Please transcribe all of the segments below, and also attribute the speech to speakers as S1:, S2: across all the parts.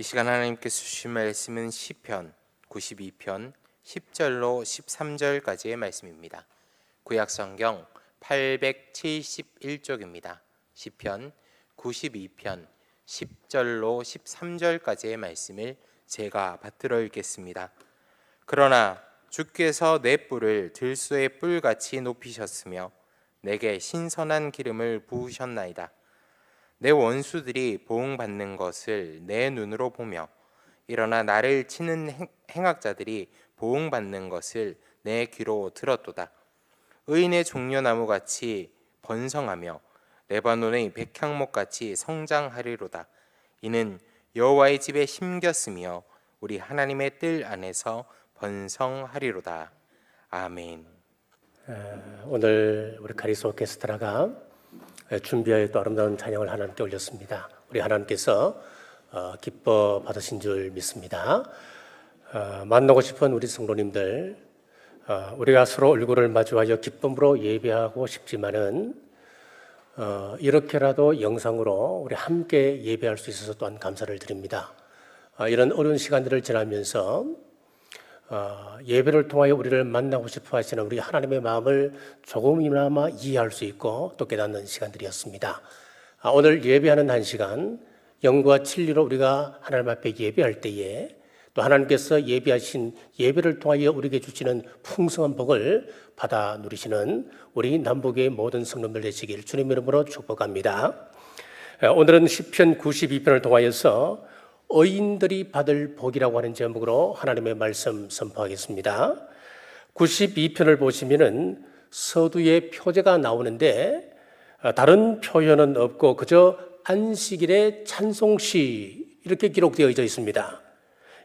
S1: 이 시간 하나님께서 주신 말씀은 시편 92편 10절로 13절까지의 말씀입니다. 구약성경 871쪽입니다. 시편 92편 10절로 13절까지의 말씀을 제가 받들어 읽겠습니다. 그러나 주께서 내 뿔을 들소의 뿔같이 높이셨으며 내게 신선한 기름을 부으셨나이다. 내 원수들이 보응받는 것을 내 눈으로 보며 일어나 나를 치는 행악자들이 보응받는 것을 내 귀로 들었도다. 의인의 종려나무같이 번성하며 레바논의 백향목같이 성장하리로다. 이는 여호와의 집에 심겼으며 우리 하나님의 뜰 안에서 번성하리로다. 아멘.
S2: 오늘 우리 카리스 오케스트라가 준비하여 또 아름다운 찬양을 하나님께 올렸습니다. 우리 하나님께서 기뻐 받으신 줄 믿습니다. 만나고 싶은 우리 성도님들, 우리가 서로 얼굴을 마주하여 기쁨으로 예배하고 싶지만은 이렇게라도 영상으로 우리 함께 예배할 수 있어서 또한 감사를 드립니다. 이런 어려운 시간들을 지나면서 예배를 통하여 우리를 만나고 싶어 하시는 우리 하나님의 마음을 조금이나마 이해할 수 있고 또 깨닫는 시간들이었습니다. 오늘 예배하는 한 시간, 영과 진리로 우리가 하나님 앞에 예배할 때에 또 하나님께서 예배하신 예배를 통하여 우리에게 주시는 풍성한 복을 받아 누리시는 우리 남북의 모든 성도들 되시길 주님 이름으로 축복합니다. 오늘은 시편 92편을 통하여서 의인들이 받을 복이라고 하는 제목으로 하나님의 말씀 선포하겠습니다. 92편을 보시면은 서두에 표제가 나오는데 다른 표현은 없고 그저 안식일의 찬송시 이렇게 기록되어 있습니다.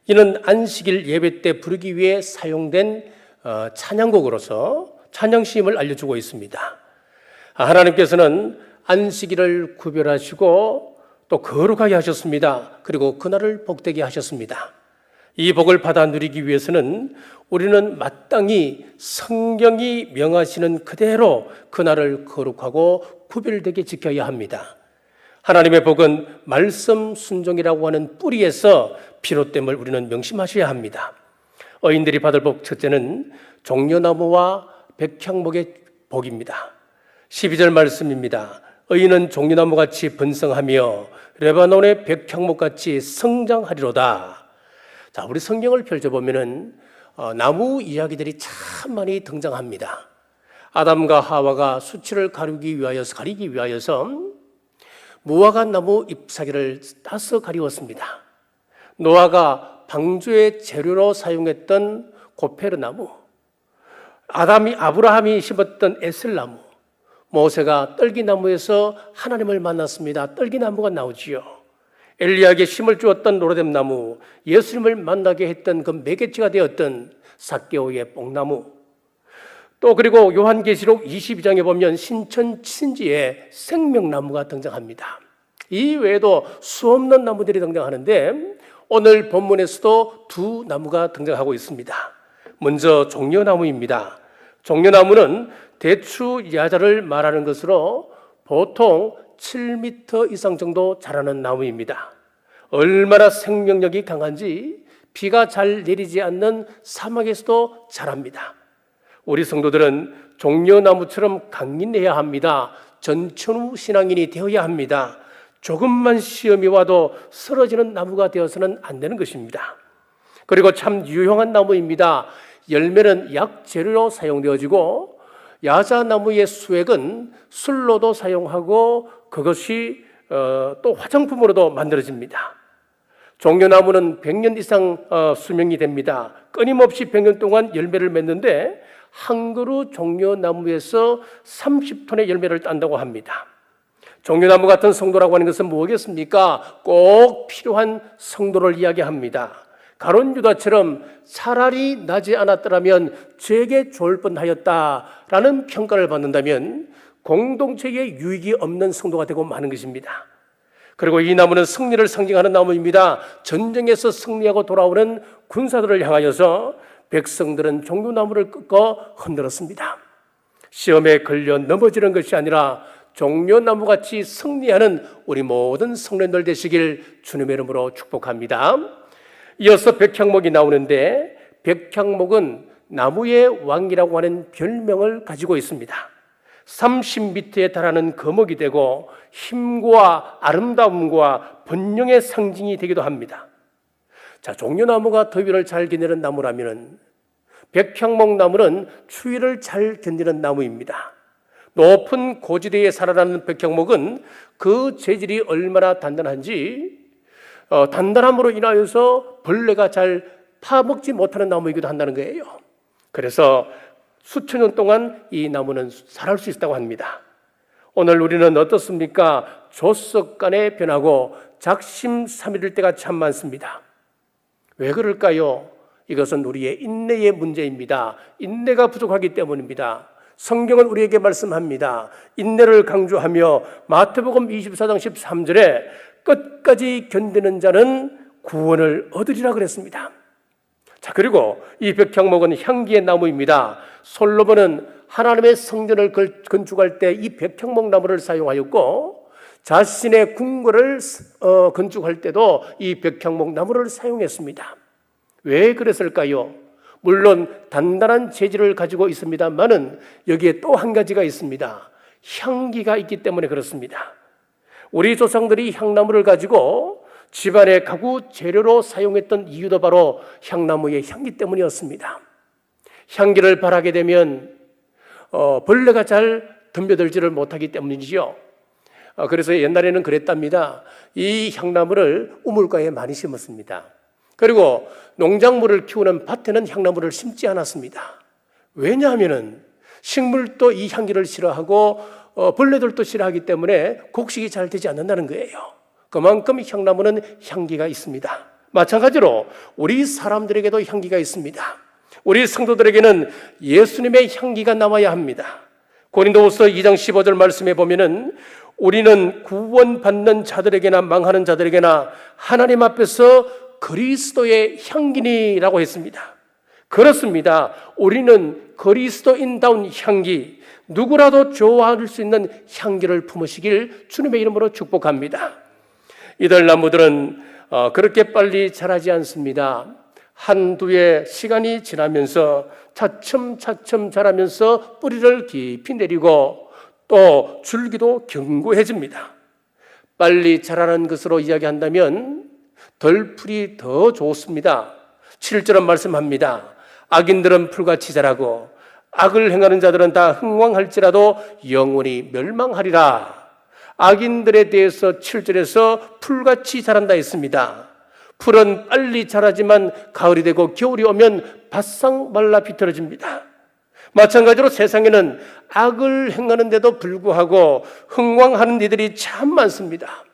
S2: 이는 안식일 예배 때 부르기 위해 사용된 찬양곡으로서 찬양시임을 알려주고 있습니다. 하나님께서는 안식일을 구별하시고 또 거룩하게 하셨습니다. 그리고 그날을 복되게 하셨습니다. 이 복을 받아 누리기 위해서는 우리는 마땅히 성경이 명하시는 그대로 그날을 거룩하고 구별되게 지켜야 합니다. 하나님의 복은 말씀 순종이라고 하는 뿌리에서 비롯됨을 우리는 명심하셔야 합니다. 의인들이 받을 복 첫째는 종려나무와 백향목의 복입니다. 12절 말씀입니다. 의인은 종려나무같이 번성하며 레바논의 백향목같이 성장하리로다. 자, 우리 성경을 펼쳐보면은 나무 이야기들이 참 많이 등장합니다. 아담과 하와가 수치를 가리기 위하여서 무화과 나무 잎사귀를 따서 가리웠습니다. 노아가 방주의 재료로 사용했던 고페르 나무, 아브라함이 심었던 에셀나무, 모세가 떨기나무에서 하나님을 만났습니다. 떨기나무가 나오지요. 엘리야에게 힘을 주었던 로뎀나무, 예수님을 만나게 했던 그 매개체가 되었던 삭개오의 뽕나무, 또 그리고 요한계시록 22장에 보면 신천친지에 생명나무가 등장합니다. 이 외에도 수없는 나무들이 등장하는데 오늘 본문에서도 두 나무가 등장하고 있습니다. 먼저 종려나무입니다. 종려나무는 대추 야자를 말하는 것으로 보통 7m 이상 정도 자라는 나무입니다. 얼마나 생명력이 강한지 비가 잘 내리지 않는 사막에서도 자랍니다. 우리 성도들은 종려나무처럼 강인해야 합니다. 전천후 신앙인이 되어야 합니다. 조금만 시험이 와도 쓰러지는 나무가 되어서는 안 되는 것입니다. 그리고 참 유용한 나무입니다. 열매는 약 재료로 사용되어지고 야자나무의 수액은 술로도 사용하고 그것이 또 화장품으로도 만들어집니다. 종려나무는 100년 이상 수명이 됩니다. 끊임없이 100년 동안 열매를 맺는데 한 그루 종려나무에서 30톤의 열매를 딴다고 합니다. 종려나무 같은 성도라고 하는 것은 뭐겠습니까? 꼭 필요한 성도를 이야기합니다. 가룟 유다처럼 차라리 나지 않았더라면 죄게 좋을 뻔하였다라는 평가를 받는다면 공동체에 유익이 없는 성도가 되고 마는 것입니다. 그리고 이 나무는 승리를 상징하는 나무입니다. 전쟁에서 승리하고 돌아오는 군사들을 향하여서 백성들은 종려나무를 꺾어 흔들었습니다. 시험에 걸려 넘어지는 것이 아니라 종려나무같이 승리하는 우리 모든 성도님들 되시길 주님의 이름으로 축복합니다. 이어서 백향목이 나오는데, 백향목은 나무의 왕이라고 하는 별명을 가지고 있습니다. 30m에 달하는 거목이 되고 힘과 아름다움과 번영의 상징이 되기도 합니다. 자, 종려나무가 더위를 잘 견디는 나무라면 백향목 나무는 추위를 잘 견디는 나무입니다. 높은 고지대에 살아나는 백향목은 그 재질이 얼마나 단단한지 단단함으로 인하여서 벌레가 잘 파먹지 못하는 나무이기도 한다는 거예요. 그래서 수천 년 동안 이 나무는 살아갈 수 있다고 합니다. 오늘 우리는 어떻습니까? 조석간에 변하고 작심삼일일 때가 참 많습니다. 왜 그럴까요? 이것은 우리의 인내의 문제입니다. 인내가 부족하기 때문입니다. 성경은 우리에게 말씀합니다. 인내를 강조하며 마태복음 24장 13절에 끝까지 견디는 자는 구원을 얻으리라 그랬습니다. 자, 그리고 이 백향목은 향기의 나무입니다. 솔로몬은 하나님의 성전을 건축할 때 이 백향목 나무를 사용하였고, 자신의 궁궐을 건축할 때도 이 백향목 나무를 사용했습니다. 왜 그랬을까요? 물론 단단한 재질을 가지고 있습니다만은 여기에 또 한 가지가 있습니다. 향기가 있기 때문에 그렇습니다. 우리 조상들이 향나무를 가지고 집안의 가구 재료로 사용했던 이유도 바로 향나무의 향기 때문이었습니다. 향기를 바라게 되면 벌레가 잘 덤벼들지를 못하기 때문이지요. 그래서 옛날에는 그랬답니다. 이 향나무를 우물가에 많이 심었습니다. 그리고 농작물을 키우는 밭에는 향나무를 심지 않았습니다. 왜냐하면 식물도 이 향기를 싫어하고 벌레들도 싫어하기 때문에 곡식이 잘 되지 않는다는 거예요. 그만큼 향나무는 향기가 있습니다. 마찬가지로 우리 사람들에게도 향기가 있습니다. 우리 성도들에게는 예수님의 향기가 남아야 합니다. 고린도후서 2장 15절 말씀에 보면은 우리는 구원받는 자들에게나 망하는 자들에게나 하나님 앞에서 그리스도의 향기니라고 했습니다. 그렇습니다. 우리는 그리스도인다운 향기, 누구라도 좋아할 수 있는 향기를 품으시길 주님의 이름으로 축복합니다. 이들 나무들은 그렇게 빨리 자라지 않습니다. 한두 해 시간이 지나면서 차츰차츰 자라면서 뿌리를 깊이 내리고 또 줄기도 견고해집니다. 빨리 자라는 것으로 이야기한다면 덜풀이 더 좋습니다. 7절은 말씀합니다. 악인들은 풀같이 자라고 악을 행하는 자들은 다 흥왕할지라도 영원히 멸망하리라. 악인들에 대해서 7절에서 풀같이 자란다 했습니다. 풀은 빨리 자라지만 가을이 되고 겨울이 오면 바싹 말라 비틀어집니다. 마찬가지로 세상에는 악을 행하는데도 불구하고 흥왕하는 이들이 참 많습니다.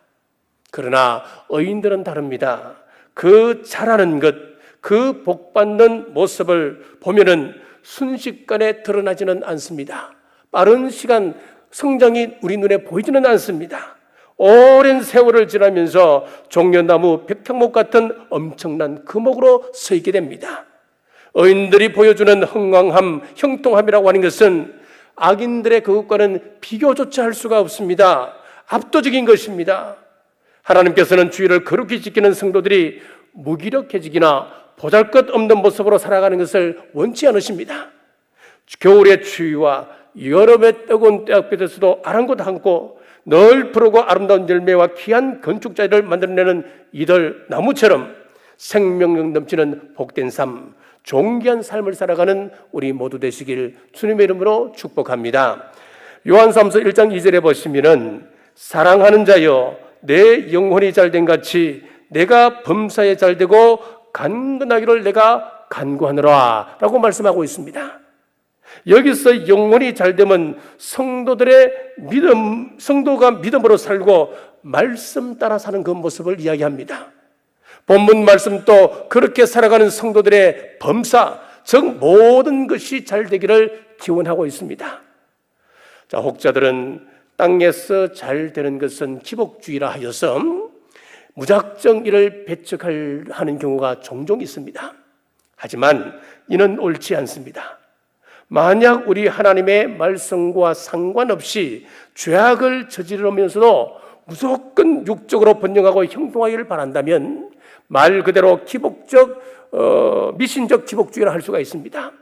S2: 그러나 의인들은 다릅니다. 그 자라는 것, 그 복받는 모습을 보면은 순식간에 드러나지는 않습니다. 빠른 시간 성장이 우리 눈에 보이지는 않습니다. 오랜 세월을 지나면서 종려나무, 백향목 같은 엄청난 금옥으로 서 있게 됩니다. 의인들이 보여주는 흥왕함, 형통함이라고 하는 것은 악인들의 그것과는 비교조차 할 수가 없습니다. 압도적인 것입니다. 하나님께서는 주의를 거룩히 지키는 성도들이 무기력해지기나 보잘것없는 모습으로 살아가는 것을 원치 않으십니다. 겨울의 추위와 여름의 뜨거운 때학볕에서도 아랑곳 않고 늘 푸르고 아름다운 열매와 귀한 건축자리를 만들어내는 이들 나무처럼 생명력 넘치는 복된 삶, 존귀한 삶을 살아가는 우리 모두 되시길 주님의 이름으로 축복합니다. 요한삼서 1장 2절에 보시면은 사랑하는 자여 내 영혼이 잘된 같이 내가 범사에 잘되고 간근하기를 내가 간구하노라 라고 말씀하고 있습니다. 여기서 영혼이 잘되면 성도들의 성도가 믿음으로 살고 말씀 따라 사는 그 모습을 이야기합니다. 본문 말씀도 그렇게 살아가는 성도들의 범사, 즉 모든 것이 잘 되기를 기원하고 있습니다. 자, 혹자들은 땅에서 잘 되는 것은 기복주의라 하여서 무작정 이를 배척하는 경우가 종종 있습니다. 하지만 이는 옳지 않습니다. 만약 우리 하나님의 말씀과 상관없이 죄악을 저지르면서도 무조건 육적으로 번영하고 형통하기를 바란다면 말 그대로 기복적 미신적 기복주의를 할 수가 있습니다.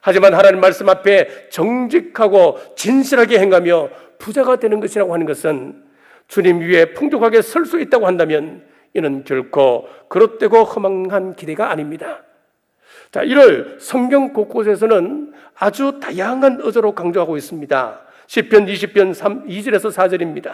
S2: 하지만 하나님 말씀 앞에 정직하고 진실하게 행하며 부자가 되는 것이라고 하는 것은 주님 위에 풍족하게 설 수 있다고 한다면 이는 결코 그릇되고 허망한 기대가 아닙니다. 자, 이를 성경 곳곳에서는 아주 다양한 어조로 강조하고 있습니다. 시편 20편 2절에서 4절입니다.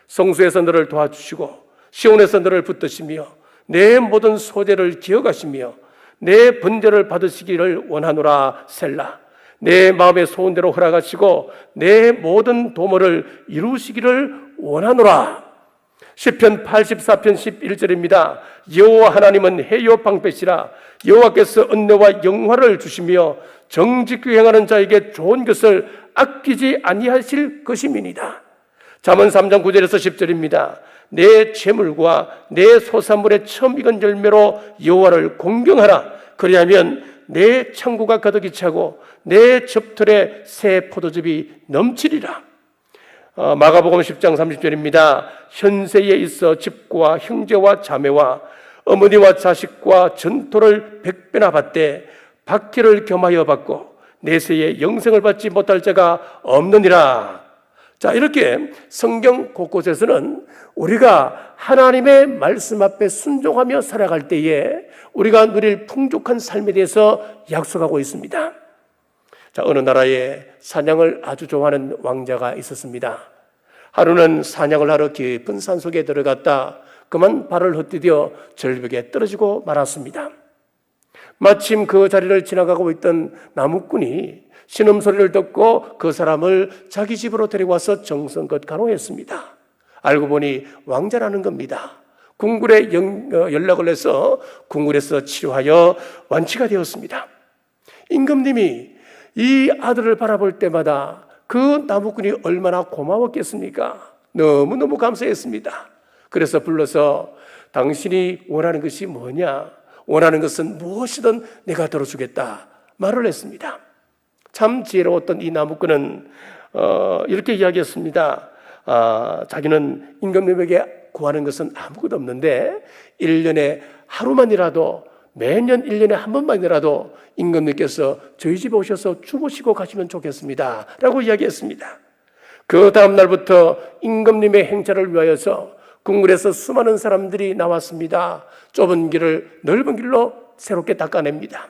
S2: 성소에서 너를 도와주시고 시온에서 너를 붙드시며 내 모든 소재를 기억하시며 내 번제를 받으시기를 원하노라 셀라. 내 마음의 소원대로 허락하시고 내 모든 도모를 이루시기를 원하노라. 시편 84편 11절입니다. 여호와 하나님은 해요 방패시라. 여호와께서 은혜와 영화를 주시며 정직히 행하는 자에게 좋은 것을 아끼지 아니하실 것임이니이다. 잠언 3장 9절에서 10절입니다. 내 재물과 내 소산물의 처음 익은 열매로 여호와를 공경하라. 그리하면 내 창고가 가득히 차고 내 즙털에 새 포도즙이 넘치리라. 마가복음 10장 30절입니다. 현세에 있어 집과 형제와 자매와 어머니와 자식과 전토를 100배나 받되 박해를 겸하여 받고 내세에 영생을 받지 못할 자가 없느니라. 자, 이렇게 성경 곳곳에서는 우리가 하나님의 말씀 앞에 순종하며 살아갈 때에 우리가 누릴 풍족한 삶에 대해서 약속하고 있습니다. 자, 어느 나라에 사냥을 아주 좋아하는 왕자가 있었습니다. 하루는 사냥을 하러 깊은 산속에 들어갔다 그만 발을 헛디뎌 절벽에 떨어지고 말았습니다. 마침 그 자리를 지나가고 있던 나무꾼이 신음소리를 듣고 그 사람을 자기 집으로 데리고 와서 정성껏 간호했습니다. 알고 보니 왕자라는 겁니다. 궁굴에 연락을 해서 궁굴에서 치료하여 완치가 되었습니다. 임금님이 이 아들을 바라볼 때마다 그 나무꾼이 얼마나 고마웠겠습니까? 너무너무 감사했습니다. 그래서 불러서 당신이 원하는 것이 뭐냐? 원하는 것은 무엇이든 내가 들어주겠다 말을 했습니다. 참 지혜로웠던 이 나무꾼은 이렇게 이야기했습니다. 자기는 임금님에게 구하는 것은 아무것도 없는데 1년에 하루만이라도 매년 1년에 한 번만이라도 임금님께서 저희 집에 오셔서 주무시고 가시면 좋겠습니다 라고 이야기했습니다. 그 다음 날부터 임금님의 행차를 위하여서 궁궐에서 수많은 사람들이 나왔습니다. 좁은 길을 넓은 길로 새롭게 닦아냅니다.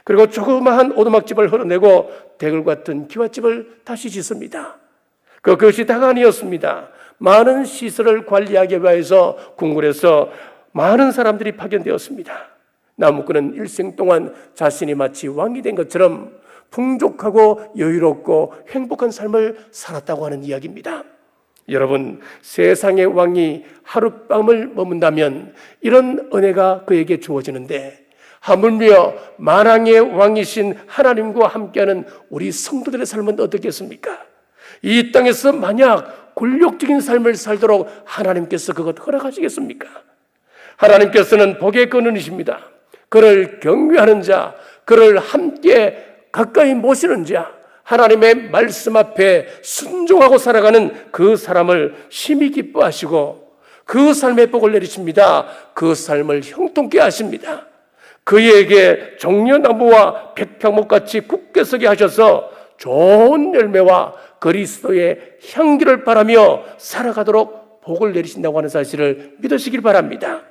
S2: 그리고 조그마한 오두막집을 헐어내고 대궐 같은 기와집을 다시 짓습니다. 그것이 다가 아니었습니다. 많은 시설을 관리하기 위해서 궁궐에서 많은 사람들이 파견되었습니다. 나무꾼은 일생 동안 자신이 마치 왕이 된 것처럼 풍족하고 여유롭고 행복한 삶을 살았다고 하는 이야기입니다. 여러분, 세상의 왕이 하룻밤을 머문다면 이런 은혜가 그에게 주어지는데 하물며 만왕의 왕이신 하나님과 함께하는 우리 성도들의 삶은 어떻겠습니까? 이 땅에서 만약 굴욕적인 삶을 살도록 하나님께서 그것 허락하시겠습니까? 하나님께서는 복의 근원이십니다. 그를 경외하는 자, 그를 함께 가까이 모시는 자, 하나님의 말씀 앞에 순종하고 살아가는 그 사람을 심히 기뻐하시고 그 삶의 복을 내리십니다. 그 삶을 형통케 하십니다. 그에게 종려나무와 백향목같이 굳게 서게 하셔서 좋은 열매와 그리스도의 향기를 바라며 살아가도록 복을 내리신다고 하는 사실을 믿으시길 바랍니다.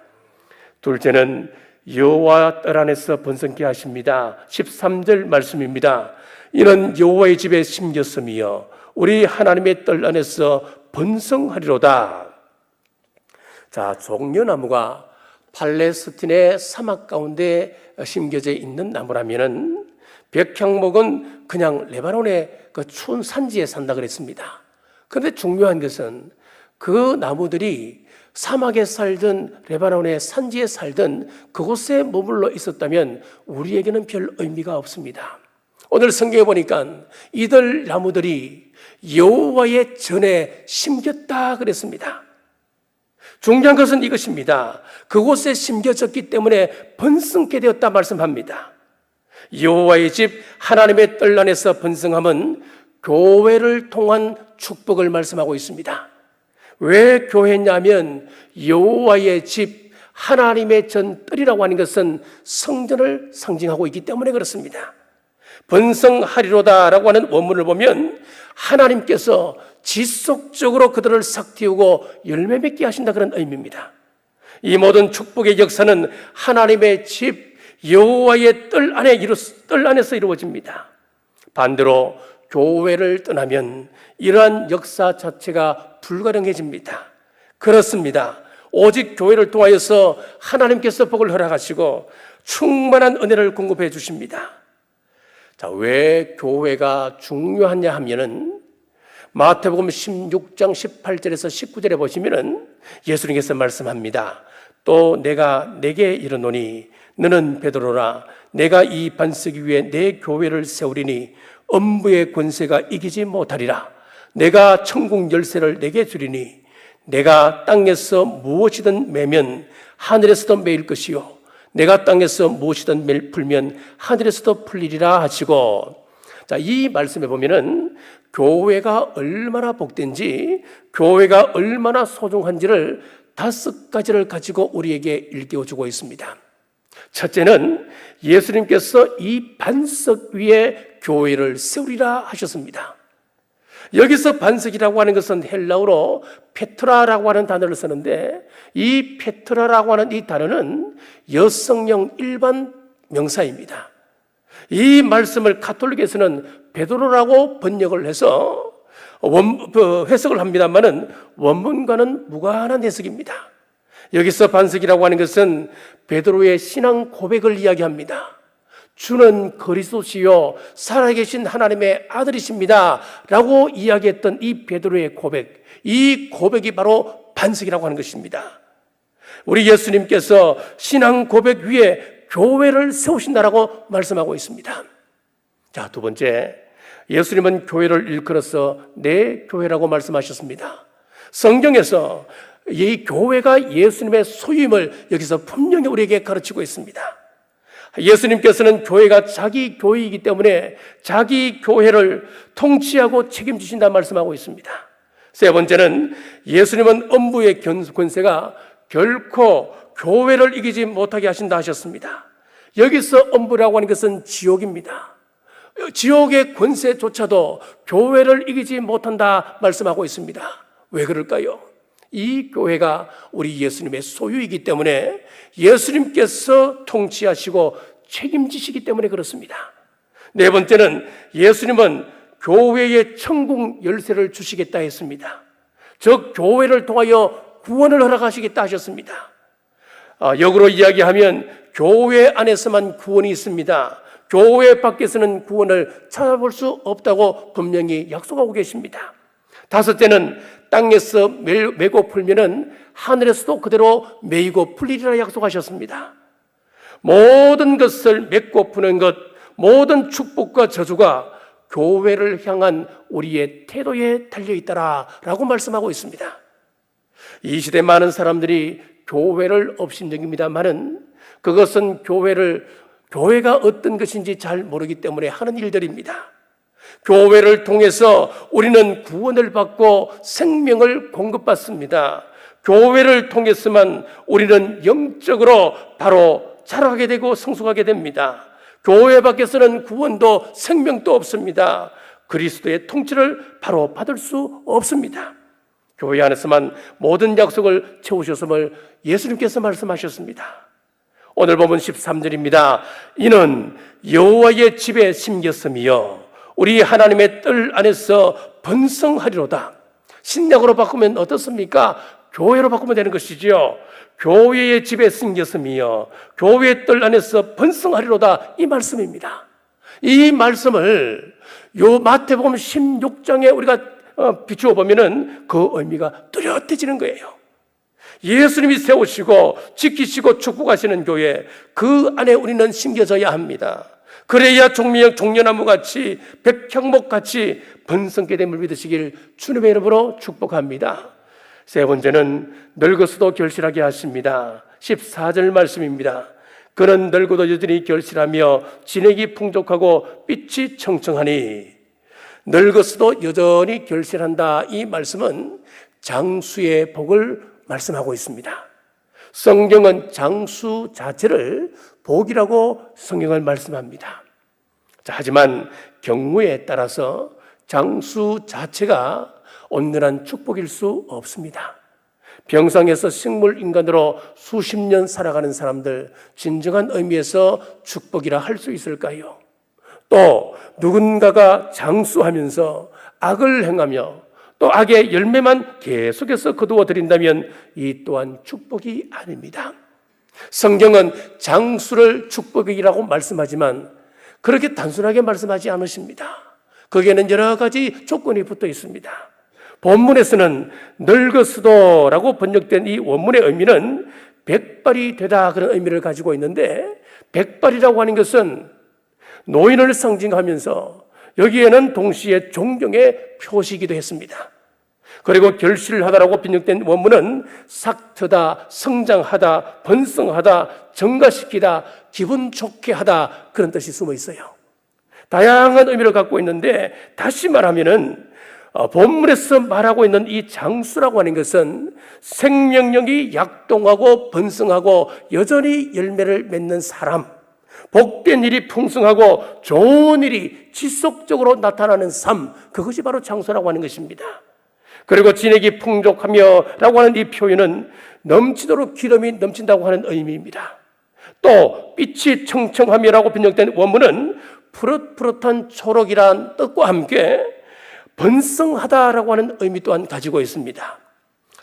S2: 둘째는 여호와 뜰 안에서 번성케 하십니다. 13절 말씀입니다. 이는 여호와의 집에 심겼음이여 우리 하나님의 뜰 안에서 번성하리로다. 자, 종려나무가 팔레스틴의 사막 가운데 심겨져 있는 나무라면은 백향목은 그냥 레바논의 그 추운 산지에 산다 그랬습니다. 그런데 중요한 것은 그 나무들이 사막에 살든 레바논의 산지에 살든 그곳에 머물러 있었다면 우리에게는 별 의미가 없습니다. 오늘 성경에 보니까 이들 나무들이 여호와의 전에 심겼다 그랬습니다. 중요한 것은 이것입니다. 그곳에 심겨졌기 때문에 번성케 되었다 말씀합니다. 여호와의 집 하나님의 뜰 안에서 번성함은 교회를 통한 축복을 말씀하고 있습니다. 왜 교회냐면 여호와의 집 하나님의 전 뜰이라고 하는 것은 성전을 상징하고 있기 때문에 그렇습니다. 번성하리로다라고 하는 원문을 보면 하나님께서 지속적으로 그들을 삭티우고 열매 맺게 하신다 그런 의미입니다. 이 모든 축복의 역사는 하나님의 집 여호와의 뜰 안에서 이루어집니다. 반대로 교회를 떠나면 이러한 역사 자체가 불가능해집니다. 그렇습니다. 오직 교회를 통하여서 하나님께서 복을 허락하시고 충만한 은혜를 공급해 주십니다. 자, 왜 교회가 중요하냐 하면은 마태복음 16장 18절에서 19절에 보시면은 예수님께서 말씀합니다. 또 내가 내게 이르노니 너는 베드로라 내가 이 반석 위에 내 교회를 세우리니 음부의 권세가 이기지 못하리라. 내가 천국 열쇠를 내게 주리니 내가 땅에서 무엇이든 매면 하늘에서도 매일 것이요 내가 땅에서 무엇이든 풀면 하늘에서도 풀리리라 하시고, 자, 이 말씀에 보면은 교회가 얼마나 복된지, 교회가 얼마나 소중한지를 5가지를 가지고 우리에게 일깨워주고 있습니다. 첫째는 예수님께서 이 반석 위에 교회를 세우리라 하셨습니다. 여기서 반석이라고 하는 것은 헬라어로 페트라라고 하는 단어를 쓰는데, 이 페트라라고 하는 이 단어는 여성형 일반 명사입니다. 이 말씀을 가톨릭에서는 베드로라고 번역을 해서 해석을 합니다만은 원문과는 무관한 해석입니다. 여기서 반석이라고 하는 것은 베드로의 신앙 고백을 이야기합니다. 주는 그리스도시요 살아계신 하나님의 아들이십니다 라고 이야기했던 이 베드로의 고백, 이 고백이 바로 반석이라고 하는 것입니다. 우리 예수님께서 신앙 고백 위에 교회를 세우신다라고 말씀하고 있습니다. 자, 두 번째, 예수님은 교회를 일컬어서 내 교회라고 말씀하셨습니다. 성경에서 이 교회가 예수님의 소유임을 여기서 분명히 우리에게 가르치고 있습니다. 예수님께서는 교회가 자기 교회이기 때문에 자기 교회를 통치하고 책임지신다 말씀하고 있습니다. 세 번째는 예수님은 음부의 권세가 결코 교회를 이기지 못하게 하신다 하셨습니다. 여기서 음부라고 하는 것은 지옥입니다. 지옥의 권세조차도 교회를 이기지 못한다 말씀하고 있습니다. 왜 그럴까요? 이 교회가 우리 예수님의 소유이기 때문에 예수님께서 통치하시고 책임지시기 때문에 그렇습니다. 네 번째는 예수님은 교회의 천국 열쇠를 주시겠다 했습니다. 즉 교회를 통하여 구원을 허락하시겠다 하셨습니다. 역으로 이야기하면 교회 안에서만 구원이 있습니다. 교회 밖에서는 구원을 찾아볼 수 없다고 분명히 약속하고 계십니다. 다섯째는 땅에서 매고 풀면은 하늘에서도 그대로 매이고 풀리리라 약속하셨습니다. 모든 것을 맺고 푸는 것, 모든 축복과 저주가 교회를 향한 우리의 태도에 달려있다라고 말씀하고 있습니다. 이 시대 많은 사람들이 교회를 업신여깁니다만은 그것은 교회가 어떤 것인지 잘 모르기 때문에 하는 일들입니다. 교회를 통해서 우리는 구원을 받고 생명을 공급받습니다. 교회를 통해서만 우리는 영적으로 바로 자라게 되고 성숙하게 됩니다. 교회 밖에서는 구원도 생명도 없습니다. 그리스도의 통치를 바로 받을 수 없습니다. 교회 안에서만 모든 약속을 채우셨음을 예수님께서 말씀하셨습니다. 오늘 본문 13절입니다. 이는 여호와의 집에 심겼음이요 우리 하나님의 뜰 안에서 번성하리로다. 신약으로 바꾸면 어떻습니까? 교회로 바꾸면 되는 것이지요. 교회의 집에 심겼음이요 교회의 뜰 안에서 번성하리로다, 이 말씀입니다. 이 말씀을 요 마태복음 16장에 우리가 비추어 보면은 그 의미가 뚜렷해지는 거예요. 예수님이 세우시고 지키시고 축복하시는 교회, 그 안에 우리는 심겨져야 합니다. 그래야 종려나무같이 백향목같이 번성케 됨을 믿으시길 주님의 이름으로 축복합니다. 세 번째는 늙어서도 결실하게 하십니다. 14절 말씀입니다. 그는 늙어도 여전히 결실하며 진액이 풍족하고 빛이 청청하니. 늙었어도 여전히 결실한다. 이 말씀은 장수의 복을 말씀하고 있습니다. 성경은 장수 자체를 복이라고 성경을 말씀합니다. 자, 하지만 경우에 따라서 장수 자체가 온전한 축복일 수 없습니다. 병상에서 식물인간으로 수십 년 살아가는 사람들, 진정한 의미에서 축복이라 할 수 있을까요? 또 누군가가 장수하면서 악을 행하며 또 악의 열매만 계속해서 거두어 드린다면 이 또한 축복이 아닙니다. 성경은 장수를 축복이라고 말씀하지만 그렇게 단순하게 말씀하지 않으십니다. 거기에는 여러 가지 조건이 붙어 있습니다. 본문에서는 늙었으도라고 번역된 이 원문의 의미는 백발이 되다, 그런 의미를 가지고 있는데, 백발이라고 하는 것은 노인을 상징하면서 여기에는 동시에 존경의 표시이기도 했습니다. 그리고 결실을 하다라고 번역된 원문은 삭트다, 성장하다, 번성하다, 증가시키다, 기분 좋게 하다, 그런 뜻이 숨어 있어요. 다양한 의미를 갖고 있는데, 다시 말하면은 본문에서 말하고 있는 이 장수라고 하는 것은 생명력이 약동하고 번성하고 여전히 열매를 맺는 사람, 복된 일이 풍성하고 좋은 일이 지속적으로 나타나는 삶, 그것이 바로 장수라고 하는 것입니다. 그리고 진액이 풍족하며 라고 하는 이 표현은 넘치도록 기름이 넘친다고 하는 의미입니다. 또 빛이 청청하며 라고 번역된 원문은 푸릇푸릇한 초록이란 뜻과 함께 번성하다라고 하는 의미 또한 가지고 있습니다.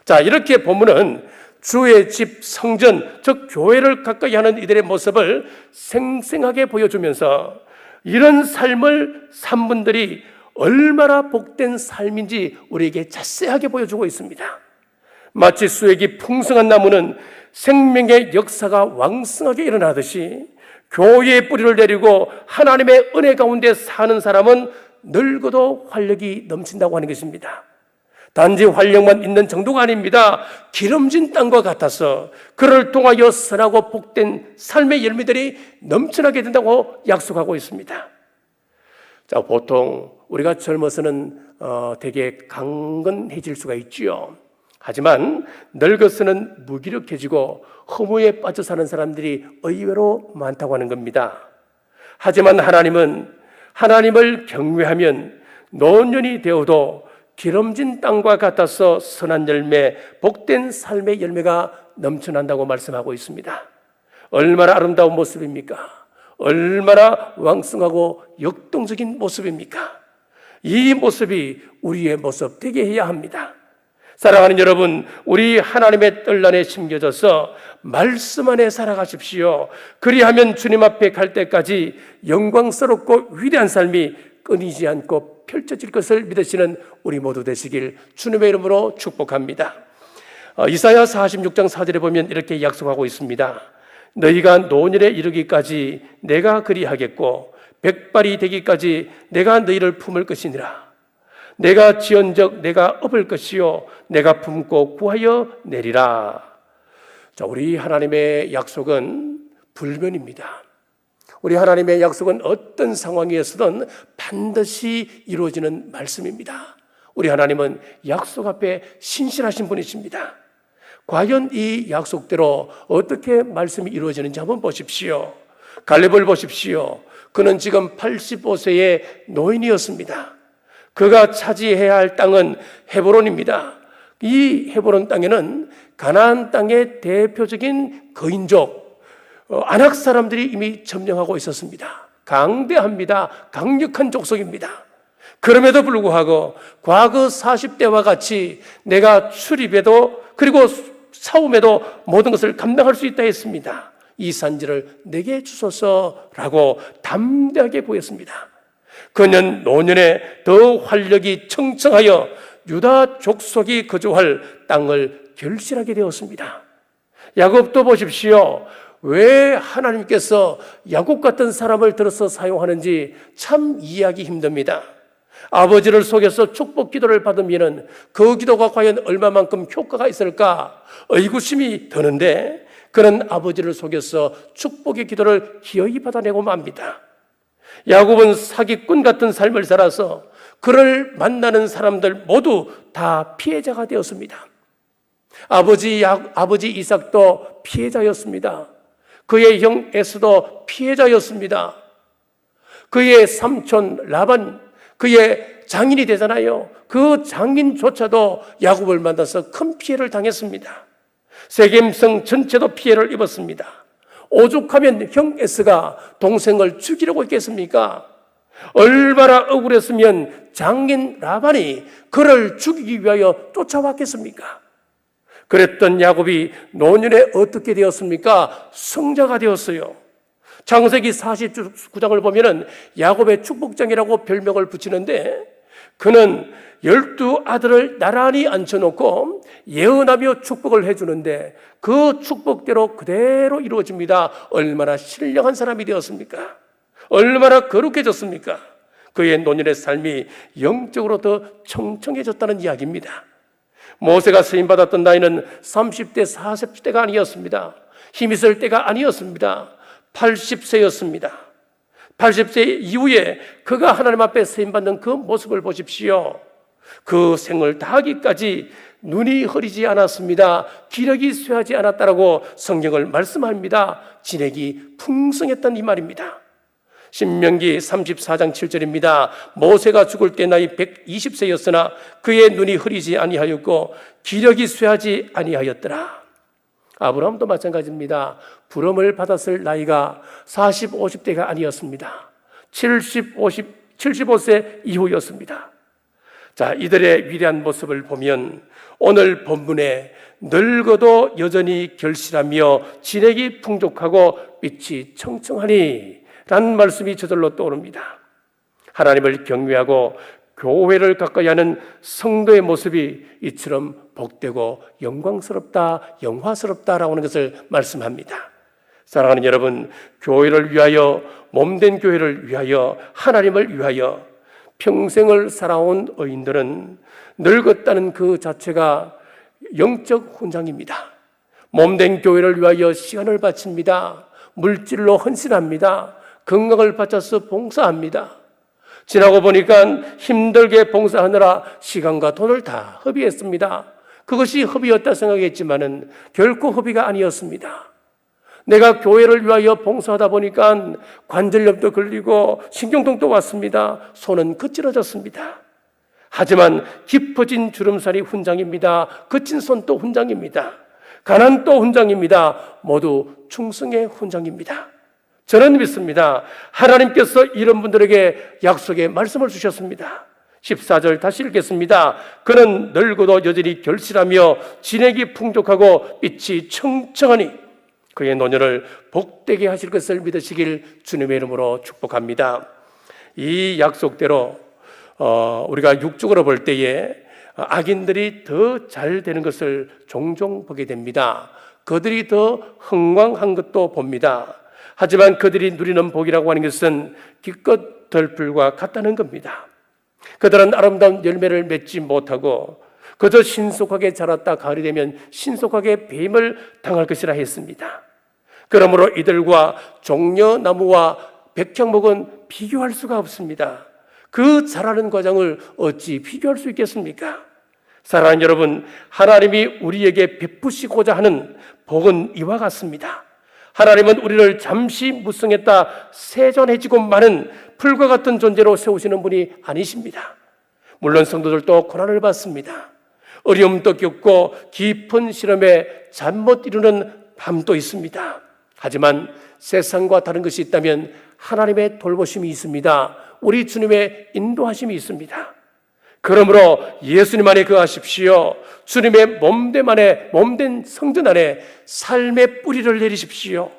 S2: 자, 이렇게 보면은 주의 집 성전, 즉 교회를 가까이 하는 이들의 모습을 생생하게 보여주면서 이런 삶을 산 분들이 얼마나 복된 삶인지 우리에게 자세하게 보여주고 있습니다. 마치 수액이 풍성한 나무는 생명의 역사가 왕성하게 일어나듯이 교회의 뿌리를 내리고 하나님의 은혜 가운데 사는 사람은 늙어도 활력이 넘친다고 하는 것입니다. 단지 활력만 있는 정도가 아닙니다. 기름진 땅과 같아서 그를 통하여 선하고 복된 삶의 열매들이 넘쳐나게 된다고 약속하고 있습니다. 자, 보통 우리가 젊어서는 되게 강건해질 수가 있지요. 하지만 늙어서는 무기력해지고 허무에 빠져 사는 사람들이 의외로 많다고 하는 겁니다. 하지만 하나님은 하나님을 경외하면 노년이 되어도 기름진 땅과 같아서 선한 열매, 복된 삶의 열매가 넘쳐난다고 말씀하고 있습니다. 얼마나 아름다운 모습입니까? 얼마나 왕성하고 역동적인 모습입니까? 이 모습이 우리의 모습 되게 해야 합니다. 사랑하는 여러분, 우리 하나님의 뜰 안에 심겨져서 말씀 안에 살아가십시오. 그리하면 주님 앞에 갈 때까지 영광스럽고 위대한 삶이 끊이지 않고 펼쳐질 것을 믿으시는 우리 모두 되시길 주님의 이름으로 축복합니다. 이사야 46장 4절에 보면 이렇게 약속하고 있습니다. 너희가 노년에 이르기까지 내가 그리하겠고 백발이 되기까지 내가 너희를 품을 것이니라. 내가 지은적 내가 업을 것이요 내가 품고 구하여 내리라. 자, 우리 하나님의 약속은 불변입니다. 우리 하나님의 약속은 어떤 상황에서든 반드시 이루어지는 말씀입니다. 우리 하나님은 약속 앞에 신실하신 분이십니다. 과연 이 약속대로 어떻게 말씀이 이루어지는지 한번 보십시오. 갈렙을 보십시오. 그는 지금 85세의 노인이었습니다. 그가 차지해야 할 땅은 헤브론입니다. 이 헤브론 땅에는 가나안 땅의 대표적인 거인족 아낙 사람들이 이미 점령하고 있었습니다. 강대합니다. 강력한 족속입니다. 그럼에도 불구하고 과거 40대와 같이 내가 출입해도 그리고 싸움에도 모든 것을 감당할 수 있다 했습니다. 이 산지를 내게 주소서라고 담대하게 보였습니다. 그는 노년에 더 활력이 청청하여 유다 족속이 거주할 땅을 결실하게 되었습니다. 야곱도 보십시오. 왜 하나님께서 야곱 같은 사람을 들어서 사용하는지 참 이해하기 힘듭니다. 아버지를 속여서 축복 기도를 받으면 그 기도가 과연 얼마만큼 효과가 있을까 의구심이 드는데, 그런 아버지를 속여서 축복의 기도를 기어이 받아내고 맙니다. 야곱은 사기꾼 같은 삶을 살아서 그를 만나는 사람들 모두 다 피해자가 되었습니다. 아버지 이삭도 피해자였습니다. 그의 형 에서도 피해자였습니다. 그의 삼촌 라반, 그의 장인이 되잖아요. 그 장인조차도 야곱을 만나서 큰 피해를 당했습니다. 세겜성 전체도 피해를 입었습니다. 오죽하면 형 에스가 동생을 죽이려고 했겠습니까? 얼마나 억울했으면 장인 라반이 그를 죽이기 위하여 쫓아왔겠습니까? 그랬던 야곱이 노년에 어떻게 되었습니까? 성자가 되었어요. 창세기 49장을 보면은 야곱의 축복장이라고 별명을 붙이는데, 그는 12아들을 나란히 앉혀놓고 예언하며 축복을 해주는데 그 축복대로 그대로 이루어집니다. 얼마나 신령한 사람이 되었습니까? 얼마나 거룩해졌습니까? 그의 노년의 삶이 영적으로 더 청청해졌다는 이야기입니다. 모세가 쓰임받았던 나이는 30대, 40대가 아니었습니다. 힘이 있을 때가 아니었습니다. 80세였습니다. 80세 이후에 그가 하나님 앞에 쓰임받는 그 모습을 보십시오. 그 생을 다하기까지 눈이 흐리지 않았습니다. 기력이 쇠하지 않았다라고 성경을 말씀합니다. 진액이 풍성했던 이 말입니다. 신명기 34장 7절입니다. 모세가 죽을 때 나이 120세였으나 그의 눈이 흐리지 아니하였고 기력이 쇠하지 아니하였더라. 아브라함도 마찬가지입니다. 부름을 받았을 나이가 40, 50대가 아니었습니다. 75세 이후였습니다. 자, 이들의 위대한 모습을 보면 오늘 본문에 늙어도 여전히 결실하며 진액이 풍족하고 빛이 청청하니 라는 말씀이 저절로 떠오릅니다. 하나님을 경외하고 교회를 가까이 하는 성도의 모습이 이처럼 복되고 영광스럽다, 영화스럽다라고 하는 것을 말씀합니다. 사랑하는 여러분, 교회를 위하여, 몸된 교회를 위하여, 하나님을 위하여 평생을 살아온 의인들은 늙었다는 그 자체가 영적 훈장입니다. 몸된 교회를 위하여 시간을 바칩니다. 물질로 헌신합니다. 건강을 바쳐서 봉사합니다. 지나고 보니까 힘들게 봉사하느라 시간과 돈을 다 허비했습니다. 그것이 허비였다 생각했지만은 결코 허비가 아니었습니다. 내가 교회를 위하여 봉사하다 보니까 관절염도 걸리고 신경통도 왔습니다. 손은 거칠어졌습니다. 하지만 깊어진 주름살이 훈장입니다. 거친 손도 훈장입니다. 가난도 훈장입니다. 모두 충성의 훈장입니다. 저는 믿습니다. 하나님께서 이런 분들에게 약속의 말씀을 주셨습니다. 14절 다시 읽겠습니다. 그는 늙어도 여전히 결실하며 진액이 풍족하고 빛이 청청하니 그의 노년을 복되게 하실 것을 믿으시길 주님의 이름으로 축복합니다. 이 약속대로 우리가 육적으로 볼 때에 악인들이 더 잘 되는 것을 종종 보게 됩니다. 그들이 더 흥왕한 것도 봅니다. 하지만 그들이 누리는 복이라고 하는 것은 기껏 덜풀과 같다는 겁니다. 그들은 아름다운 열매를 맺지 못하고 그저 신속하게 자랐다 가을이 되면 신속하게 뱀을 당할 것이라 했습니다. 그러므로 이들과 종려나무와 백향목은 비교할 수가 없습니다. 그 자라는 과정을 어찌 비교할 수 있겠습니까? 사랑하는 여러분, 하나님이 우리에게 베푸시고자 하는 복은 이와 같습니다. 하나님은 우리를 잠시 무성했다 세존해지고 마는 풀과 같은 존재로 세우시는 분이 아니십니다. 물론 성도들도 고난을 받습니다. 어려움도 겪고 깊은 시름에 잠 못 이루는 밤도 있습니다. 하지만 세상과 다른 것이 있다면 하나님의 돌보심이 있습니다. 우리 주님의 인도하심이 있습니다. 그러므로 예수님 안에 거하십시오. 주님의 몸된 성전 안에 삶의 뿌리를 내리십시오.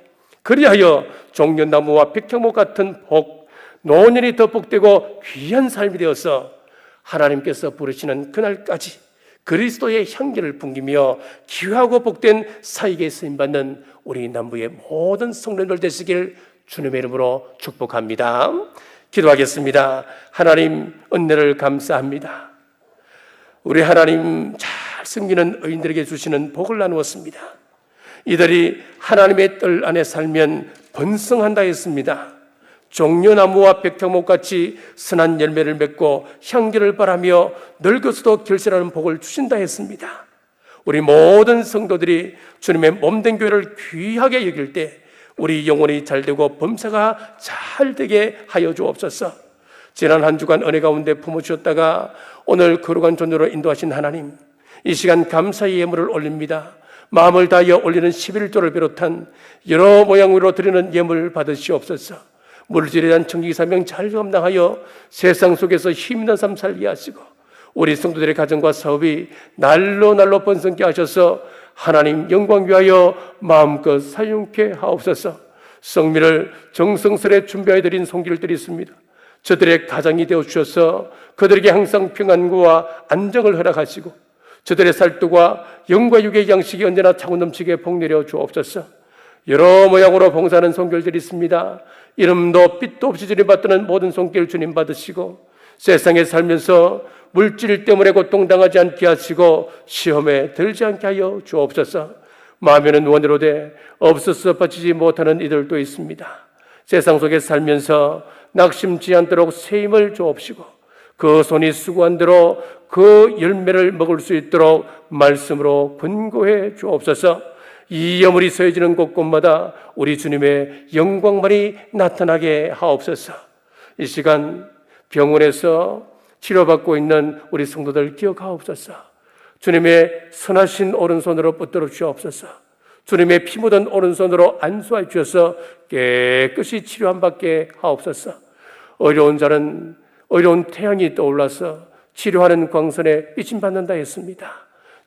S2: 그리하여 종려나무와 백향목 같은 복, 노년이 더 복되고 귀한 삶이 되어서 하나님께서 부르시는 그날까지 그리스도의 향기를 풍기며 귀하고 복된 사역에 쓰임받는 우리 남부의 모든 성도들 되시길 주님의 이름으로 축복합니다. 기도하겠습니다. 하나님, 은혜를 감사합니다. 우리 하나님 잘 섬기는 의인들에게 주시는 복을 나누었습니다. 이들이 하나님의 뜰 안에 살면 번성한다 했습니다. 종려나무와 백향목같이 선한 열매를 맺고 향기를 바라며 늙어서도 결실하는 복을 주신다 했습니다. 우리 모든 성도들이 주님의 몸된 교회를 귀하게 여길 때 우리 영혼이 잘되고 범사가 잘되게 하여 주옵소서. 지난 한 주간 은혜 가운데 품어주셨다가 오늘 거룩한 존재로 인도하신 하나님, 이 시간 감사의 예물을 올립니다. 마음을 다하여 올리는 11조를 비롯한 여러 모양으로 드리는 예물 받으시옵소서. 물질에 대한 청지기사명 잘 감당하여 세상 속에서 힘있는 삶 살게 하시고 우리 성도들의 가정과 사업이 날로 번성케 하셔서 하나님 영광 위하여 마음껏 사용케 하옵소서. 성미를 정성스레 준비해 드린 손길을 드리십니다. 저들의 가장이 되어 주셔서 그들에게 항상 평안과 안정을 허락하시고 저들의 살도와 영과 육의 양식이 언제나 차고 넘치게 복내려 주옵소서. 여러 모양으로 봉사하는 손길 드리십니다. 이름도 빛도 없이 주님 받드는 모든 손길 주님 받으시고 세상에 살면서 물질 때문에 고통당하지 않게 하시고 시험에 들지 않게 하여 주옵소서. 마음에는 원으로되 없어서 바치지 못하는 이들도 있습니다. 세상 속에 살면서 낙심치 않도록 새 힘을 주옵시고 그 손이 수고한 대로 그 열매를 먹을 수 있도록 말씀으로 권고해 주옵소서. 이 여물이 서해지는 곳곳마다 우리 주님의 영광만이 나타나게 하옵소서. 이 시간 병원에서 치료받고 있는 우리 성도들 기억하옵소서. 주님의 선하신 오른손으로 붙들어 주옵소서. 주님의 피 묻은 오른손으로 안수하여 주셔서 깨끗이 치료함 받게 하옵소서. 어려운 자는 어려운 태양이 떠올라서 치료하는 광선에 비침받는다 했습니다.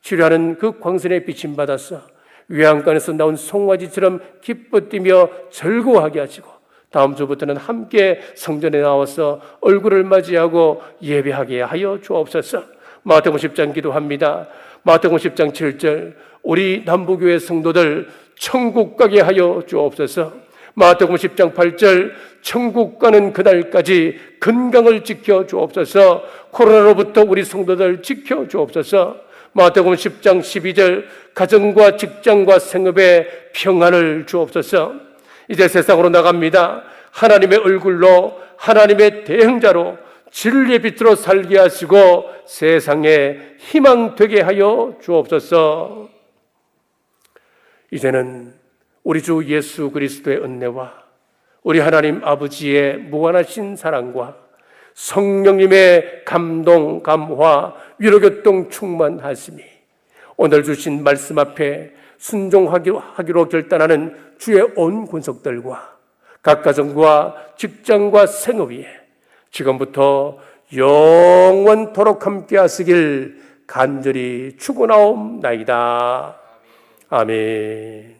S2: 치료하는 그 광선에 비침받아서 외양간에서 나온 송아지처럼 기뻐 뛰며 즐거워하게 하시고 다음 주부터는 함께 성전에 나와서 얼굴을 맞이하고 예배하게 하여 주옵소서. 마태복음 10장 기도합니다. 마태복음 10장 7절 우리 남부교회 성도들 천국 가게 하여 주옵소서. 마태복음 10장 8절 천국 가는 그날까지 건강을 지켜 주옵소서. 코로나로부터 우리 성도들 지켜 주옵소서. 마태복음 10장 12절 가정과 직장과 생업에 평안을 주옵소서. 이제 세상으로 나갑니다. 하나님의 얼굴로 하나님의 대행자로 진리의 빛으로 살게 하시고 세상에 희망 되게 하여 주옵소서. 이제는 우리 주 예수 그리스도의 은혜와 우리 하나님 아버지의 무한하신 사랑과 성령님의 감동, 감화, 위로교통 충만하심이 오늘 주신 말씀 앞에 순종하기로 결단하는 주의 온 군속들과 각 가정과 직장과 생업 위에 지금부터 영원토록 함께 하시길 간절히 축원하옵나이다. 아멘.